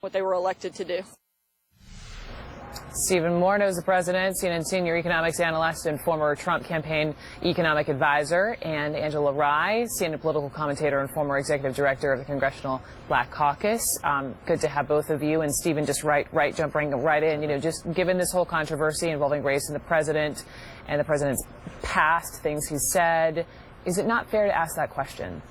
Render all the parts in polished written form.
what they were elected to do. Stephen Moore knows the president, CNN senior economics analyst and former Trump campaign economic advisor, and Angela Rye, CNN political commentator and former executive director of the Congressional Black Caucus. Good to have both of you. And Stephen, just jumping right in, just given this whole controversy involving race and the president's past things he said, is it not fair to ask that question?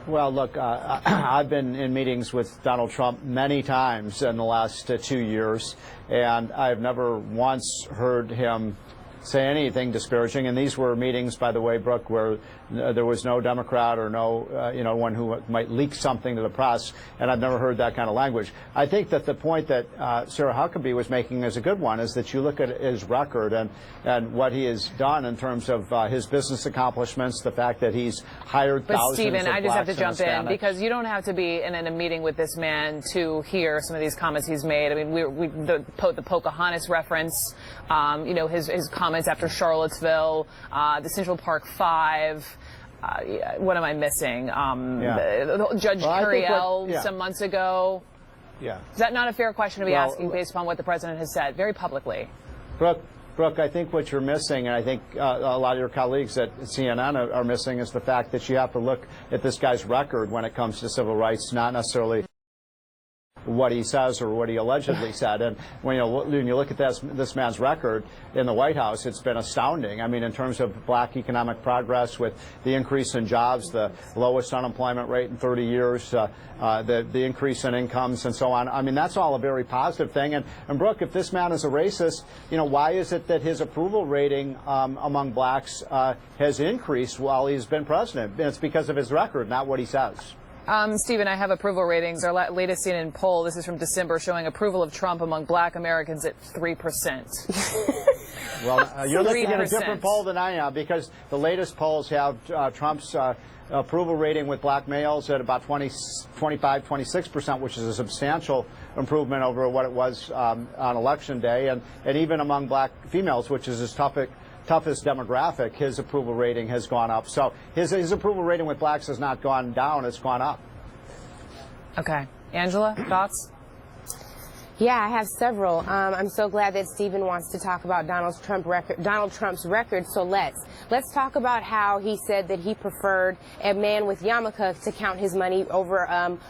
Well, look, I've been in meetings with Donald Trump many times in the last 2 years, and I've never once heard him say anything disparaging. And these were meetings, by the way, Brooke, where there was no Democrat or no, one who might leak something to the press, and I've never heard that kind of language. I think that the point that Sarah Huckabee was making is a good one, is that you look at his record and what he has done in terms of his business accomplishments, the fact that he's hired thousands of Stephen, I just have to jump in, Hispanic. because you don't have to be in a meeting with this man to hear some of these comments he's made. I mean, the Pocahontas reference, his comments after Charlottesville, the Central Park Five. What am I missing? Judge Curiel some months ago. Yeah. Is that not a fair question to be asking based upon what the president has said very publicly? Brooke, I think what you're missing, and I think a lot of your colleagues at CNN are missing, is the fact that you have to look at this guy's record when it comes to civil rights, not necessarily what he says or what he allegedly said. And when you look at this man's record in the White House, it's been astounding. I mean, in terms of black economic progress, with the increase in jobs, the lowest unemployment rate in 30 years, the increase in incomes and so on. I mean, that's all a very positive thing. And Brooke, if this man is a racist, why is it that his approval rating among blacks has increased while he's been president? It's because of his record, not what he says. Stephen, I have approval ratings. Our latest CNN poll, this is from December, showing approval of Trump among black Americans at 3%. Well, you're looking at a 3%. different poll than I am, because the latest polls have Trump's approval rating with black males at about 25, 26%, which is a substantial improvement over what it was on Election Day. And even among black females, which is his toughest demographic, his approval rating has gone up. So his approval rating with blacks has not gone down, it's gone up. Okay. Angela, thoughts? Yeah, I have several. I'm so glad that Stephen wants to talk about Donald Trump's record. So let's talk about how he said that he preferred a man with yarmulke to count his money over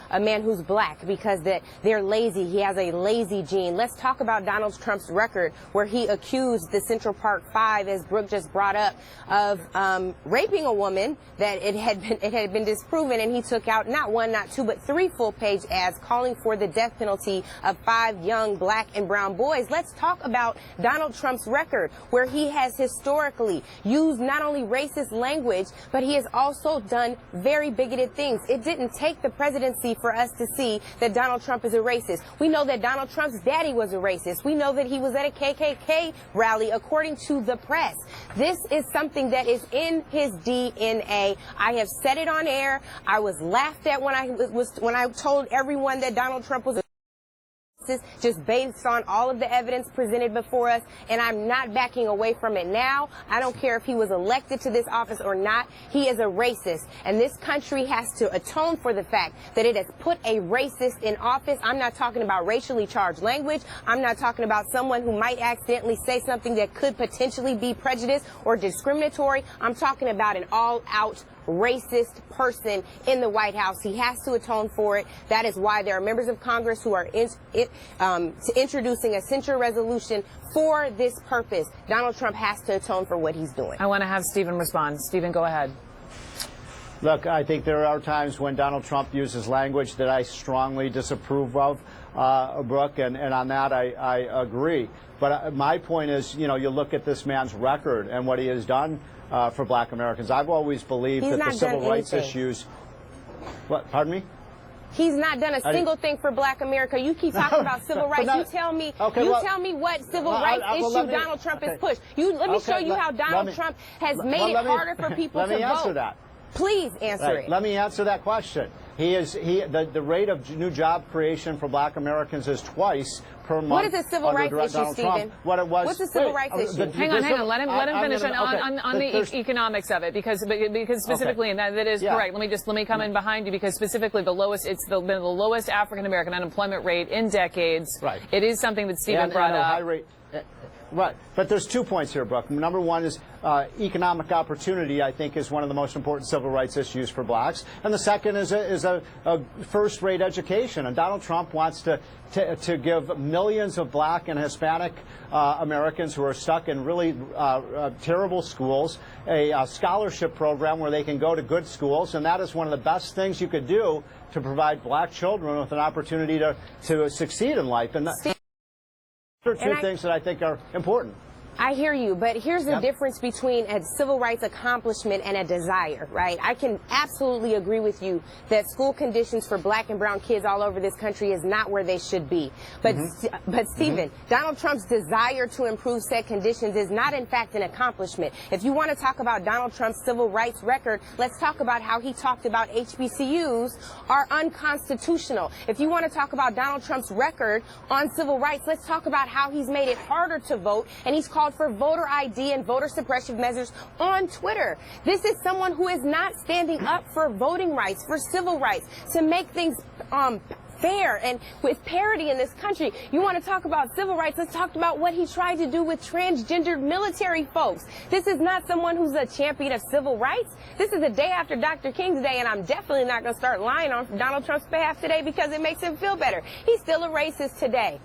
a man who's black, because that they're lazy. He has a lazy gene. Let's talk about Donald Trump's record, where he accused the Central Park Five, as Brooke just brought up, of raping a woman, that it had been disproven, and he took out not one, not two, but 3 full-page ads calling for the death penalty of 5 young black and brown boys. Let's talk about Donald Trump's record, where he has historically used not only racist language, but he has also done very bigoted things. It didn't take the presidency for us to see that Donald Trump is a racist. We know that Donald Trump's daddy was a racist. We know that he was at a KKK rally, according to the press. This is something that is in his DNA. I have said it on air. I was laughed at when I told everyone that Donald Trump was a just based on all of the evidence presented before us, and I'm not backing away from it now. I don't care if he was elected to this office or not. He is a racist, and this country has to atone for the fact that it has put a racist in office. I'm not talking about racially charged language. I'm not talking about someone who might accidentally say something that could potentially be prejudiced or discriminatory. I'm talking about an all-out racist person in the White House. He has to atone for it. That is why there are members of Congress who are introducing a censure resolution for this purpose. Donald Trump has to atone for what he's doing. I want to have Stephen respond. Stephen, go ahead. Look, I think there are times when Donald Trump uses language that I strongly disapprove of, Brooke, and on that I agree. But my point is, you look at this man's record and what he has done for black Americans. I've always believed that the civil rights issues... What? Pardon me? He's not done a single thing for black America. You keep talking about civil rights. You tell me what civil rights issue Donald Trump has pushed. Let me show you how Donald Trump has made it harder for people to vote. Let me answer that. Please answer it. Let me answer that question. The rate of new job creation for Black Americans is twice per month. What is a civil under rights issue, Donald Trump. Stephen? What it was? What's the civil rights issue? Hang on. Let him finish on the economics of it, because specifically, and that is correct. Let me come in behind you, because specifically it's been the lowest African American unemployment rate in decades. Right. It is something that Stephen brought up. High rate. Right. But there's 2 points here, Brooke. Number one is economic opportunity, I think, is one of the most important civil rights issues for blacks. And the second is a first-rate education. And Donald Trump wants to give millions of black and Hispanic Americans who are stuck in really terrible schools a scholarship program where they can go to good schools. And that is one of the best things you could do to provide black children with an opportunity to succeed in life. And there are two things that I think are important. I hear you, but here's the difference between a civil rights accomplishment and a desire, right? I can absolutely agree with you that school conditions for black and brown kids all over this country is not where they should be. But, but Stephen, Donald Trump's desire to improve said conditions is not, in fact, an accomplishment. If you want to talk about Donald Trump's civil rights record, let's talk about how he talked about HBCUs are unconstitutional. If you want to talk about Donald Trump's record on civil rights, let's talk about how he's made it harder to vote, and he's called for voter ID and voter suppression measures on Twitter. This is someone who is not standing up for voting rights, for civil rights, to make things fair and with parity in this country. You want to talk about civil rights? Let's talk about what he tried to do with transgendered military folks. This is not someone who's a champion of civil rights. This is the day after Dr. King's Day, and I'm definitely not going to start lying on Donald Trump's behalf today because it makes him feel better. He's still a racist today.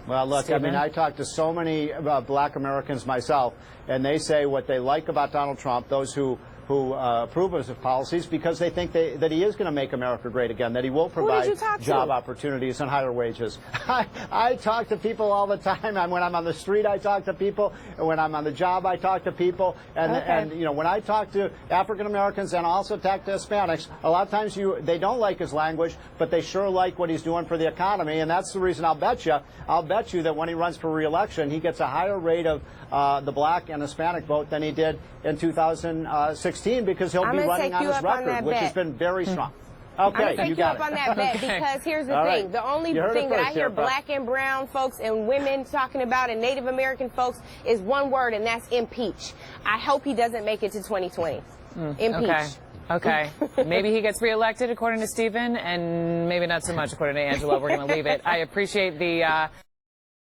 Well, look, Stephen? I mean, I talk to so many black Americans myself, and they say what they like about Donald Trump, those who approve of his policies, because they think that he is going to make America great again, that he will provide job opportunities and higher wages. I talk to people all the time. When I'm on the street, I talk to people. And when I'm on the job, I talk to people. And you know, when I talk to African Americans and also talk to Hispanics, a lot of times they don't like his language, but they sure like what he's doing for the economy. And that's the reason I'll bet you that when he runs for re-election, he gets a higher rate of the black and Hispanic vote than he did in 2016, because he'll be running on his record, which has been very strong. Okay, I'm going to take you up on that bet, because here's the thing. The only thing that I hear black and brown folks and women talking about, and Native American folks, is one word, and that's impeach. I hope he doesn't make it to 2020. Impeach. Okay. Maybe he gets reelected, according to Stephen, and maybe not so much, according to Angela. We're going to leave it. I appreciate the